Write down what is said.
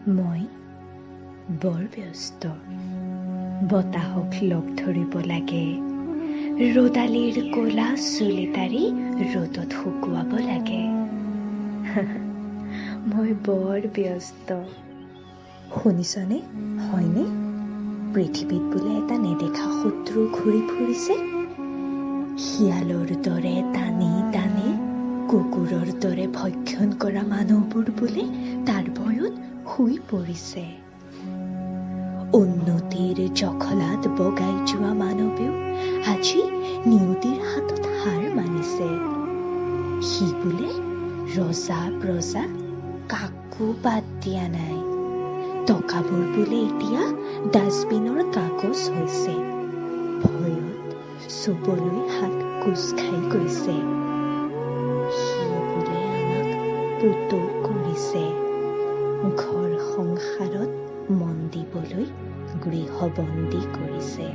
মই বৰ ব্যস্ত। বতাহক লগ ধৰিব লাগে, ৰ'দালিৰ ক'লা চুলিতাৰি ৰ'দত শুকুৱাব লাগে। মই বৰ ব্যস্ত। শুনিছনে? হয়নে? পৃথিৱীত বোলে এটা নেদেখা শত্ৰু ঘূৰি ফুৰিছে। শিয়ালৰ দৰে টানি টানি কুকুৰৰ দৰে ভক্ষণ কৰা মানুহবোৰ বোলে তাৰ ভয়ত শুই পৰিছে। উন্নতিৰ জখলাত বগাই যোৱা মানৱেও আজি নিয়তিৰ হাতত হাৰ মানিছে। সি বোলে ৰজা প্ৰজা কাকো বাদ দিয়া নাই। টকাবোৰ বোলে এতিয়া ডাষ্টবিনৰ কাগজ হৈছে। ভয়ত চুবলৈ হাত কোচ খাই গৈছে। সি বোলে আমাক পুতৌ কৰিছে। ঘৰ সংসাৰত মন দিবলৈ গৃহবন্দী কৰিছে।